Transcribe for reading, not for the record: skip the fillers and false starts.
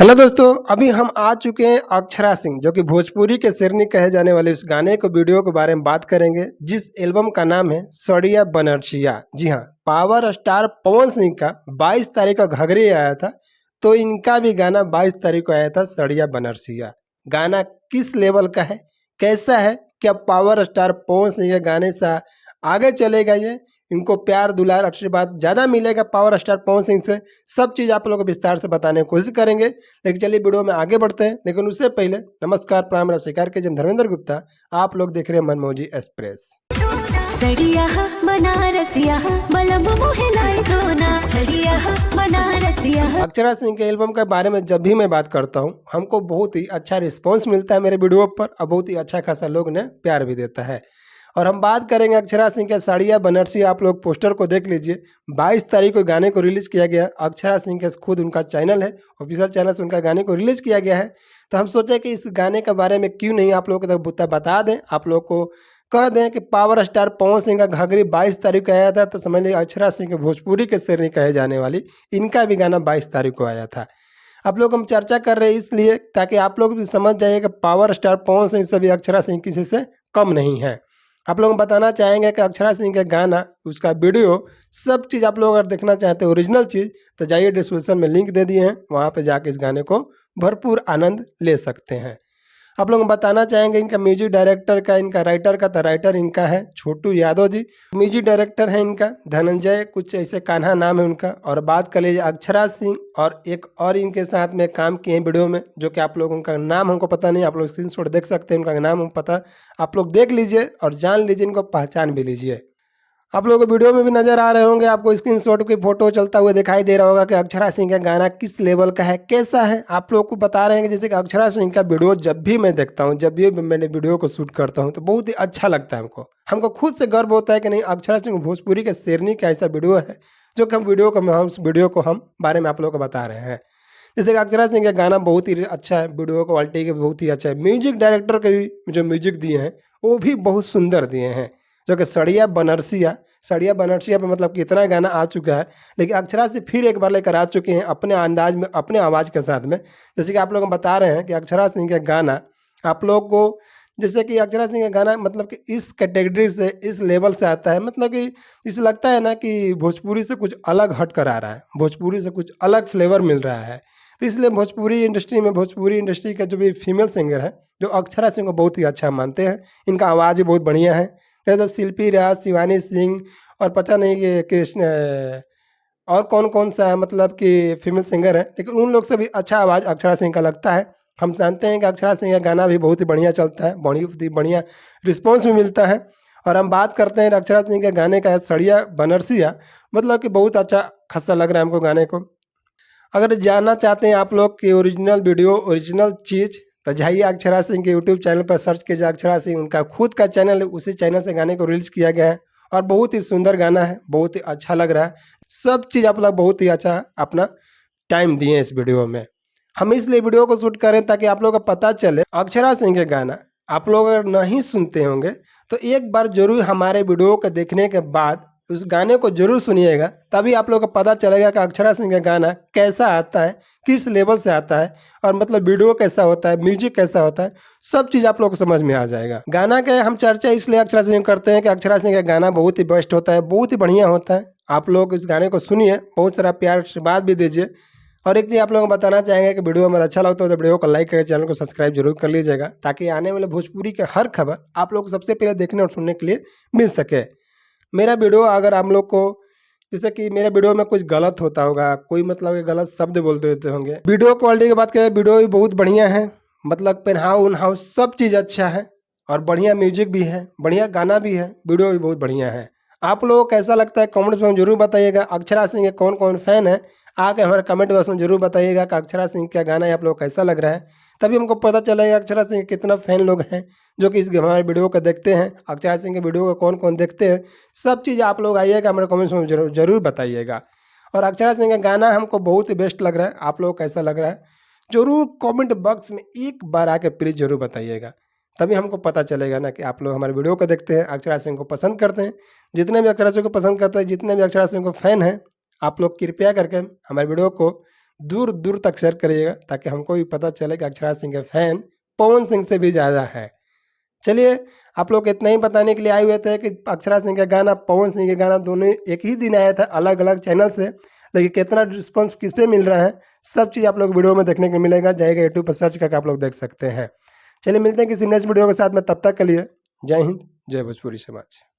Hello दोस्तों, अभी हम आ चुके हैं अक्षरा सिंह जो कि भोजपुरी के शेरनी कहे जाने वाले उस गाने को वीडियो के बारे में बात करेंगे जिस एल्बम का नाम है सड़िया बनरसिया। जी हाँ, पावर स्टार पवन सिंह का 22 तारीख को घघरी आया था, तो इनका भी गाना 22 तारीख को आया था सड़िया बनरसिया। गाना किस लेवल का है, कैसा है, क्या पावर स्टार पवन सिंह के गाने से आगे चलेगा, ये इनको प्यार दुलार आशीर्वाद ज़्यादा मिलेगा पावर स्टार पवन सिंह से, सब चीज़ आप लोगों को विस्तार से बताने की कोशिश करेंगे। लेकिन चलिए वीडियो में आगे बढ़ते हैं, लेकिन उससे पहले नमस्कार प्रणाम मेरा स्वीकार के जब धर्मेंद्र गुप्ता, आप लोग देख रहे हैं मनमौजी एक्सप्रेस। सड़िया बनारसिया बलम मोहे लाई दोना सड़िया बनारसिया। अक्षरा सिंह के एल्बम के बारे में जब भी मैं बात करता हूँ, हमको बहुत ही अच्छा रिस्पॉन्स मिलता है मेरे वीडियो पर, और बहुत ही अच्छा खासा लोग ने प्यार भी देता है। और हम बात करेंगे अक्षरा सिंह के सड़िया बनरसिया। आप लोग पोस्टर को देख लीजिए, 22 तारीख को गाने को रिलीज़ किया गया। अक्षरा सिंह के खुद उनका चैनल है, ऑफिशियल चैनल से उनका गाने को रिलीज़ किया गया है। तो हम सोचे कि इस गाने के बारे में क्यों नहीं आप लोगों को बता दें, आप लोग को कह दें कि पावर स्टार पवन सिंह का घघरी 22 तारीख को आया था, तो समझ लीजिए अक्षरा सिंह के भोजपुरी के शेरनी कहे जाने वाली इनका भी गाना 22 तारीख को आया था। आप लोग हम चर्चा कर रहे हैं इसलिए ताकि आप लोग भी समझ जाइए कि पावर स्टार पवन सिंह से भी अक्षरा सिंह किसी से कम नहीं है। आप लोग बताना चाहेंगे कि अक्षरा सिंह का गाना, उसका वीडियो, सब चीज़ आप लोग अगर देखना चाहते हैं ओरिजिनल चीज़, तो जाइए डिस्क्रिप्शन में लिंक दे दिए हैं, वहाँ पे जाके इस गाने को भरपूर आनंद ले सकते हैं। आप लोग बताना चाहेंगे इनका म्यूजिक डायरेक्टर का, इनका राइटर का, तो राइटर इनका है छोटू यादव जी। म्यूजिक डायरेक्टर है इनका धनंजय कुछ ऐसे कान्हा नाम है उनका। और बात कर लीजिए अक्षरा सिंह और एक और इनके साथ में काम किए हैं वीडियो में, जो कि आप लोग उनका नाम हमको पता नहीं, आप लोग स्क्रीनशॉट देख सकते हैं, उनका नाम हम पता, आप लोग देख लीजिए और जान लीजिए, इनको पहचान भी लीजिए। आप लोगों को वीडियो में भी नजर आ रहे होंगे, आपको स्क्रीनशॉट की फोटो चलता हुआ दिखाई दे रहा होगा कि अक्षरा सिंह का गाना किस लेवल का है, कैसा है। आप लोग को बता रहे हैं कि जैसे कि अक्षरा सिंह का वीडियो जब भी मैं देखता हूं, जब भी मैंने वीडियो को शूट करता हूं, तो बहुत ही अच्छा लगता है हमको खुद से गर्व होता है कि नहीं, अक्षरा सिंह भोजपुरी के शेरनी का ऐसा वीडियो है जो कि हम वीडियो को हम बारे में आप लोग को बता रहे हैं। जैसे कि अक्षरा सिंह का गाना बहुत ही अच्छा है, वीडियो क्वालिटी के बहुत ही अच्छा है। म्यूजिक डायरेक्टर के भी जो म्यूजिक दिए हैं वो भी बहुत सुंदर दिए हैं, जो कि सड़िया बनरसिया पे मतलब कितना गाना आ चुका है, लेकिन अक्षरा से फिर एक बार लेकर आ चुके हैं अपने अंदाज में, अपने आवाज़ के साथ में। जैसे कि आप लोग बता रहे हैं कि अक्षरा सिंह का गाना आप लोग को, जैसे कि अक्षरा सिंह का गाना मतलब कि इस कैटेगरी से, इस लेवल से आता है, मतलब कि इसे लगता है ना कि भोजपुरी से कुछ अलग हट कर आ रहा है, भोजपुरी से कुछ अलग फ्लेवर मिल रहा है। तो इसलिए भोजपुरी इंडस्ट्री का जो भी फीमेल सिंगर है, जो अक्षरा सिंह को बहुत ही अच्छा मानते हैं। इनका आवाज़ भी बहुत बढ़िया है। जैसे शिल्पी राज, शिवानी सिंह और पता नहीं ये कृष्ण और कौन कौन सा है, मतलब कि फीमेल सिंगर है, लेकिन उन लोग से भी अच्छा आवाज़ अक्षरा सिंह का लगता है। हम जानते हैं कि अक्षरा सिंह का गाना भी बहुत ही बढ़िया चलता है, बहुत ही बढ़िया रिस्पॉन्स भी मिलता है। और हम बात करते हैं अक्षरा सिंह के गाने का सड़िया बनरसिया, मतलब कि बहुत अच्छा खासा लग रहा है हमको गाने को। अगर जानना चाहते हैं आप लोग कि ओरिजिनल वीडियो, ओरिजिनल चीज़, तो जाइए अक्षरा सिंह के यूट्यूब चैनल पर सर्च कीजिए। अक्षरा सिंह उनका खुद का चैनल है, उसी चैनल से गाने को रिलीज़ किया गया है और बहुत ही सुंदर गाना है, बहुत ही अच्छा लग रहा है। सब चीज़ आप लोग बहुत ही अच्छा अपना टाइम दिए इस वीडियो में। हम इसलिए वीडियो को शूट करें ताकि आप लोगों को पता चले अक्षरा सिंह के गाना आप लोग अगर नहीं सुनते होंगे तो एक बार जरूर हमारे वीडियो को देखने के बाद उस गाने को जरूर सुनिएगा, तभी आप लोगों को पता चलेगा कि अक्षरा सिंह का गाना कैसा आता है, किस लेवल से आता है, और मतलब वीडियो कैसा होता है, म्यूजिक कैसा होता है, सब चीज़ आप लोग को समझ में आ जाएगा। गाना के हम चर्चा इसलिए अक्षरा सिंह करते हैं कि अक्षरा सिंह का गाना बहुत ही बेस्ट होता है, बहुत ही बढ़िया होता है। आप लोग इस गाने को सुनिए, बहुत सारा प्यार से बात भी दीजिए। और एक चीज़ आप लोगों को बताना चाहेंगे कि वीडियो हमें अच्छा लगता है तो वीडियो को लाइक करके चैनल को सब्सक्राइब जरूर कर लीजिएगा, ताकि आने वाले भोजपुरी के हर खबर आप लोग को सबसे पहले देखने और सुनने के लिए मिल सके। मेरा वीडियो अगर हम लोग को, जैसे कि मेरे वीडियो में कुछ गलत होता होगा, कोई मतलब कि गलत शब्द बोलते होते होंगे, वीडियो क्वालिटी की बात करें, वीडियो भी बहुत बढ़िया है, मतलब पहनाव उन्हाव सब चीज़ अच्छा है, और बढ़िया म्यूजिक भी है, बढ़िया गाना भी है, वीडियो भी बहुत बढ़िया है। आप लोगों को कैसा लगता है कमेंट में जरूर बताइएगा। अक्षरा सिंह के कौन कौन फैन है, आके हमारे कमेंट बॉक्स में जरूर बताइएगा कि अक्षरा सिंह का गाना आप लोग कैसा लग रहा है, तभी हमको पता चलेगा अक्षरा सिंह के कितना फैन लोग हैं जो कि इस हमारे वीडियो को देखते हैं। अक्षरा सिंह के वीडियो को कौन कौन देखते हैं, सब चीज़ आप लोग आइएगा हमारे कमेंट्स में जरूर बताइएगा। और अक्षरा सिंह का गाना हमको बहुत ही बेस्ट लग रहा है, आप लोग कैसा लग रहा है जरूर कमेंट बॉक्स में एक बार आके प्लीज़ जरूर बताइएगा, तभी हमको पता चलेगा ना कि आप लोग हमारे वीडियो को देखते हैं, अक्षरा सिंह को पसंद करते हैं। जितने भी अक्षरा सिंह को पसंद करते हैं, जितने भी अक्षरा सिंह को फैन हैं, आप लोग कृपया करके हमारे वीडियो को दूर दूर तक शेयर करिएगा ताकि हमको भी पता चले कि अक्षरा सिंह के फैन पवन सिंह से भी ज़्यादा है। चलिए, आप लोग इतना ही बताने के लिए आए हुए थे कि अक्षरा सिंह का गाना, पवन सिंह के गाना दोनों एक ही दिन आया था अलग अलग चैनल से, लेकिन कितना रिस्पॉन्स किस पे मिल रहा है सब चीज़ आप लोग वीडियो में देखने को मिलेगा। जाइएगा यूट्यूब पर सर्च करके आप लोग देख सकते हैं। चलिए मिलते हैं किसी नेक्स्ट वीडियो के साथ में, तब तक के लिए जय हिंद, जय भोजपुरी समाज।